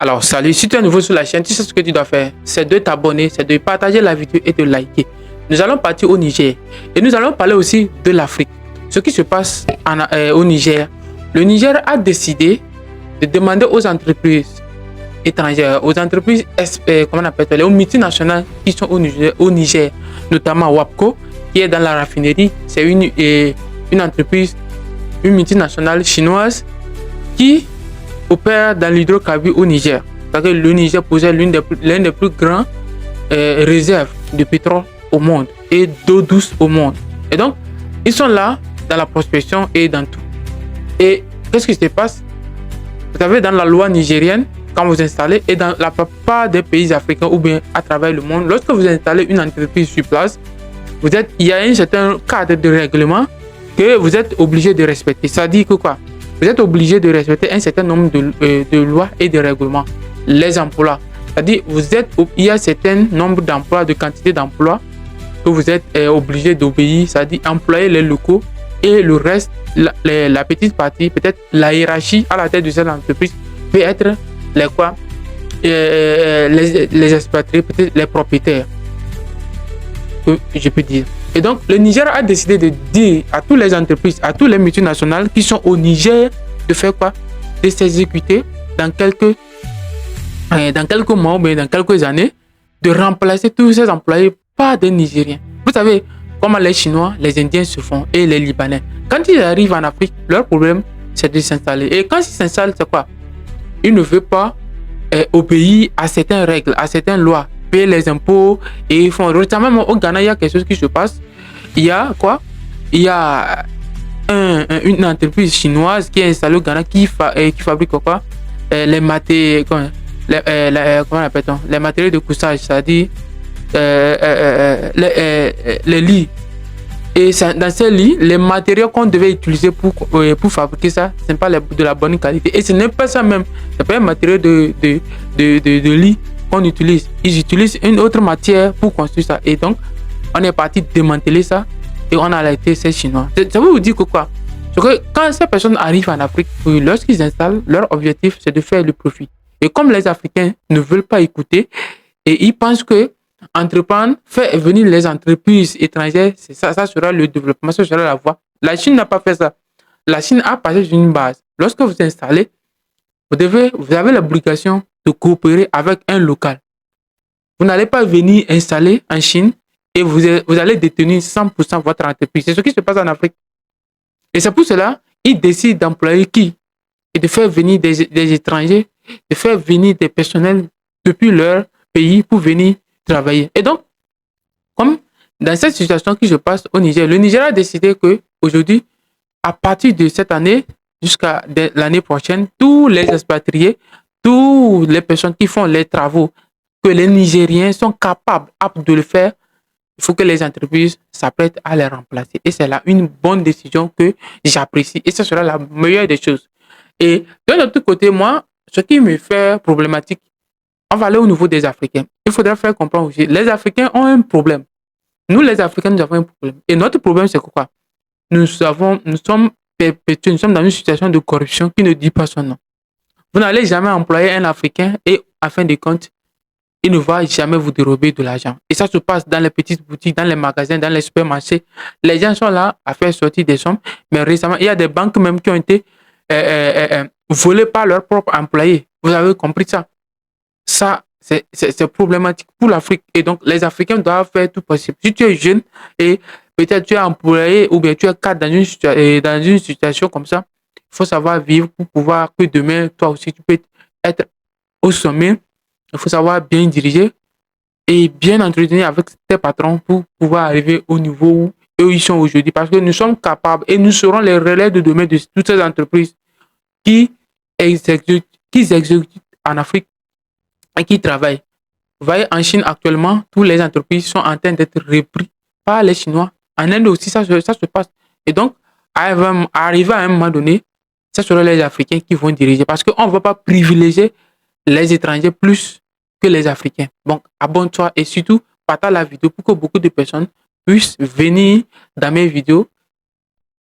Alors, salut, si tu es nouveau sur la chaîne, tu sais ce que tu dois faire. C'est de t'abonner, c'est de partager la vidéo et de liker. Nous allons partir au Niger. Et nous allons parler aussi de l'Afrique. Ce qui se passe au Niger. Le Niger a décidé de demander aux entreprises étrangères, aux entreprises, comment on appelle ça, les multinationales qui sont au Niger, notamment WAPCO, qui est dans la raffinerie. C'est une entreprise, une multinationale chinoise qui opère dans l'hydrocarbure au Niger. C'est-à-dire que le Niger possède l'une des plus grandes réserves de pétrole au monde et d'eau douce au monde. Et donc, ils sont là dans la prospection et dans tout. Et qu'est-ce qui se passe? Vous savez, dans la loi nigérienne, quand vous installez, et dans la plupart des pays africains ou bien à travers le monde, lorsque vous installez une entreprise sur place, il y a un certain cadre de règlement que vous êtes obligé de respecter. Ça dit que quoi? Vous êtes obligé de respecter un certain nombre de lois et de règlements. Les emplois. C'est-à-dire, il y a un certain nombre d'emplois, de quantité d'emplois que vous êtes obligé d'obéir. C'est-à-dire, employer les locaux et le reste, la petite partie, peut-être la hiérarchie à la tête de cette entreprise peut être les expatriés, peut-être les propriétaires. Que je peux dire. Et donc, le Niger a décidé de dire à toutes les entreprises, à toutes les multinationales qui sont au Niger de faire quoi? De s'exécuter dans quelques mois ou bien dans quelques années, de remplacer tous ces employés par des Nigériens. Vous savez comment les Chinois, les Indiens se font et les Libanais. Quand ils arrivent en Afrique, leur problème, c'est de s'installer. Et quand ils s'installent, c'est quoi? Ils ne veulent pas obéir à certaines règles, à certaines lois, payer les impôts et ils font. Récemment, au Ghana, il y a quelque chose qui se passe. Il y a quoi? Il y a une entreprise chinoise qui est installée au Ghana qui fabrique quoi? Les matériaux, comment on appelle ça? Les matériaux de couchage, c'est-à-dire les lits. Et dans ces lits, les matériaux qu'on devait utiliser pour fabriquer ça, ce n'est pas de la bonne qualité. Et ce n'est pas ça même. Ce n'est pas un matériau de lit qu'on utilise. Ils utilisent une autre matière pour construire ça. Et donc, on est parti démanteler ça et on a arrêté ces Chinois. Ça veut vous dire que quoi? C'est que quand ces personnes arrivent en Afrique, lorsqu'ils installent, leur objectif, c'est de faire le profit. Et comme les Africains ne veulent pas écouter et ils pensent que entreprendre, faire venir les entreprises étrangères, ça sera le développement, ça sera la voie. La Chine n'a pas fait ça. La Chine a passé sur une base. Lorsque vous installez, vous avez l'obligation de coopérer avec un local. Vous n'allez pas venir installer en Chine et vous allez détenir 100% votre entreprise. C'est ce qui se passe en Afrique. Et c'est pour cela qu'ils décident d'employer qui? Et de faire venir des étrangers, de faire venir des personnels depuis leur pays pour venir travailler. Et donc, comme dans cette situation qui se passe au Niger, le Niger a décidé qu'aujourd'hui, à partir de cette année jusqu'à l'année prochaine, tous les expatriés, toutes les personnes qui font les travaux que les Nigériens sont capables, aptes de le faire, il faut que les entreprises s'apprêtent à les remplacer. Et c'est là une bonne décision que j'apprécie. Et ce sera la meilleure des choses. Et de l'autre côté, moi, ce qui me fait problématique, on va aller au niveau des Africains. Il faudra faire comprendre aussi, les Africains ont un problème. Nous, les Africains, nous avons un problème. Et notre problème, c'est quoi? Nous sommes perpétués, nous sommes dans une situation de corruption qui ne dit pas son nom. Vous n'allez jamais employer un Africain et, en fin de compte, il ne va jamais vous dérober de l'argent. Et ça se passe dans les petites boutiques, dans les magasins, dans les supermarchés. Les gens sont là à faire sortir des sommes. Mais récemment, il y a des banques même qui ont été volées par leurs propres employés. Vous avez compris ça? Ça, c'est problématique pour l'Afrique. Et donc, les Africains doivent faire tout possible. Si tu es jeune et peut-être tu es employé ou bien tu es cadre dans une situation comme ça, il faut savoir vivre pour pouvoir que demain, toi aussi, tu peux être au sommet. Il faut savoir bien diriger et bien entretenir avec tes patrons pour pouvoir arriver au niveau où eux ils sont aujourd'hui. Parce que nous sommes capables et nous serons les relais de demain de toutes ces entreprises qui exécutent en Afrique et qui travaillent. Vous voyez, en Chine actuellement, toutes les entreprises sont en train d'être reprises par les Chinois. En Inde aussi, ça se passe. Et donc, arrivé à un moment donné, ce seront les Africains qui vont diriger. Parce qu'on ne va pas privilégier les étrangers plus que les Africains. Donc, abonne-toi et surtout, partage la vidéo pour que beaucoup de personnes puissent venir dans mes vidéos